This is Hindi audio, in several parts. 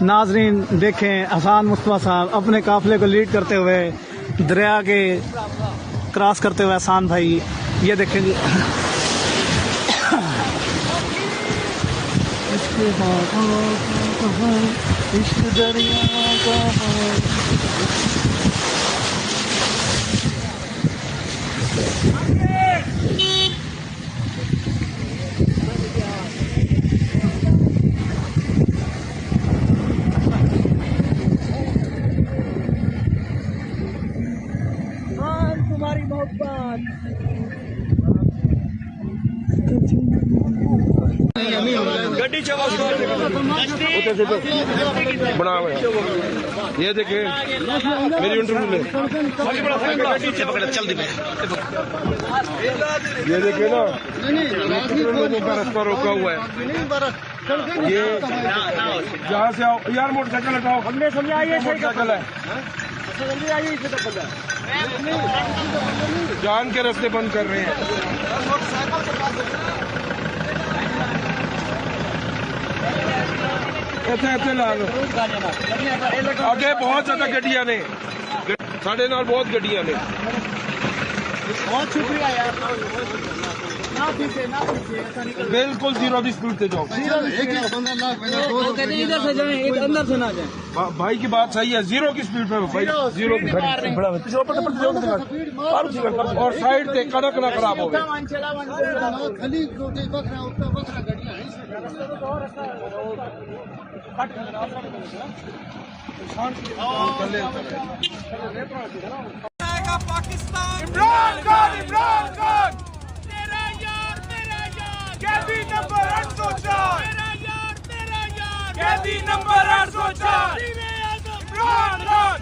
नाजरीन देखें, हसन मुस्तफा साहब अपने काफिले को लीड करते हुए दरिया के क्रॉस करते हुए हसन भाई, ये देखेंगे। इश्क दरिया तुम्हारी मोहब्बत गड्डी बना हुआ है। ये देखे मेरी इंटरव्यू ले, ये देखे ना, लोगों का रास्ता रोका हुआ है। ये यहाँ से आओ यार, मोटरसाइकिल हटाओ। हमने समझा ये मोटरसाइकिल है, जान के रास्ते बंद कर रहे हैं। आगे बहुत ज्यादा गड्डियां ने, साढ़े नाल बहुत गड्डियां ने। बहुत शुक्रिया यार, ना पीछे बिल्कुल जीरो की स्पीड से जाओ। इधर से जाएं, अंदर से ना जाएं। भाई की बात सही है, जीरो की स्पीड पे भाई, जीरो की। और साइड से कड़क ना खराब हो गए। पाकिस्तान, इमरान खान, इमरान खान, तेरा यार, कैदी नंबर 804, तेरा यार, कैदी नंबर 804, इमरान खान,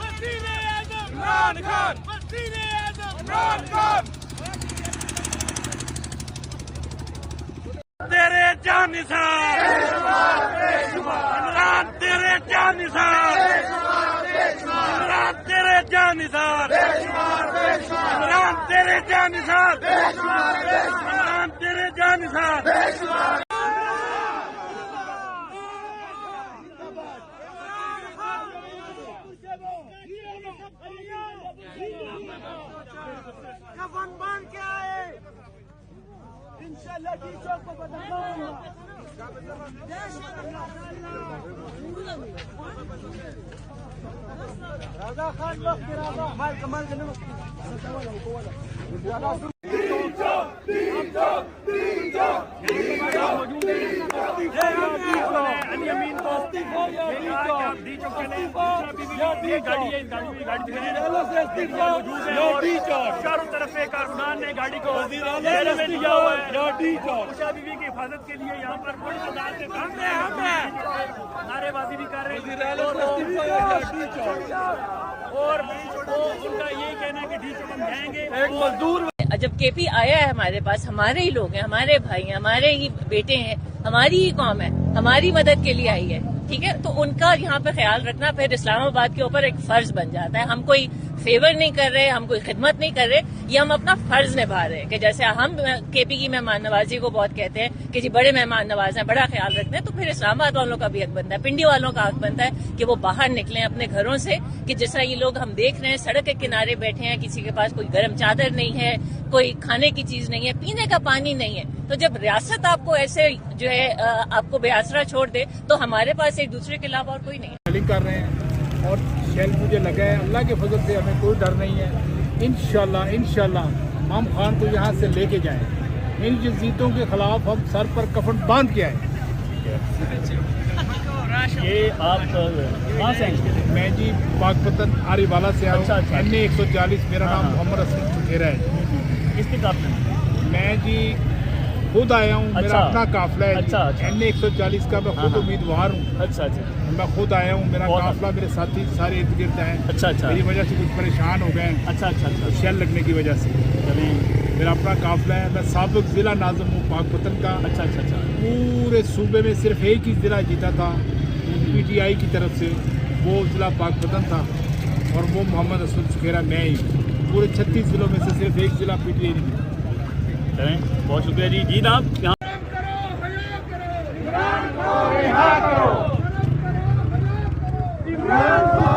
इमरान खान, इमरान खान, तेरे जान निसार, इमरान तेरे जान निसार, इमरान तेरे जान निसार, इमरान तेरे जान निसार, इमरान तेरे जान निसार। कफन बांध के आए, इंशाल्लाह टीचर को बताऊंगा। राजा खान वक्त राजा माल कमाल के चारों तरफ से कारकुनान ने गाड़ी को दिया हुआ है। उषा बीवी की हिफाजत के लिए यहाँ पर बड़ी तादाद से नारेबाजी भी कर रहे हैं। और उनका यही कहना है कि डी चौक हम जाएंगे। एक मजदूर जब केपी आया है हमारे पास, हमारे ही लोग हैं, हमारे भाई हैं, हमारे ही बेटे हैं, हमारी ही कौम है, हमारी मदद के लिए आई है, ठीक है। तो उनका यहाँ पे ख्याल रखना फिर इस्लामाबाद के ऊपर एक फर्ज बन जाता है। हम कोई फेवर नहीं कर रहे, हम कोई खिदमत नहीं कर रहे, ये हम अपना फर्ज निभा रहे हैं। कि जैसे हम केपी की मेहमान नवाजी को बहुत कहते हैं कि जी बड़े मेहमान नवाज हैं, बड़ा ख्याल रखते हैं, तो फिर इस्लामाबाद वालों का भी हक बनता है, पिंडी वालों का हक बनता है कि वो बाहर निकलें अपने घरों से। कि जिस तरह ये लोग हम देख रहे हैं सड़क के किनारे बैठे हैं, किसी के पास कोई गर्म चादर नहीं है, कोई खाने की चीज नहीं है, पीने का पानी नहीं है। तो जब रियासत आपको ऐसे जो है आपको बेआसरा छोड़ दे, तो हमारे पास एक दूसरे के अलावा और कोई नहीं है। कर रहे हैं और शेल मुझे लगा है, अल्लाह के फजल से हमें कोई डर नहीं है। इंशाल्लाह हम खान को यहाँ से लेके जाएं। इन जजीतों के खिलाफ हम सर पर कफन बांध के आए। ये आप कहाँ से हैं? मैं जी पाकपतन आरीवाला से आया हूँ। NA 140, मेरा नाम मोहम्मद हसन चुकेरा है। किसके काफिले? मैं जी खुद आया हूँ, मेरा अपना काफिला है। अच्छा। NA 140 का मैं खुद उम्मीदवार हूँ। अच्छा। मैं खुद आया हूँ, मेरा काफिला, मेरे साथी सारे इर्द गिर्द हैं। अच्छा। मेरी वजह से कुछ परेशान हो गए हैं। अच्छा। शेल लगने की वजह से। मेरा अपना काफिला है। मैं साबिक जिला नाज़िम हूँ पाकपतन का। अच्छा। पूरे सूबे में सिर्फ एक ही जिला जीता था PTI की तरफ से, वो जिला पाकपतन था, और वो मोहम्मद हसन चुकेरा मैं ही। पूरे 36 जिलों में से सिर्फ एक जिला PTI नहीं जीता। बहुत शुक्रिया जी। जी आप यहाँ है।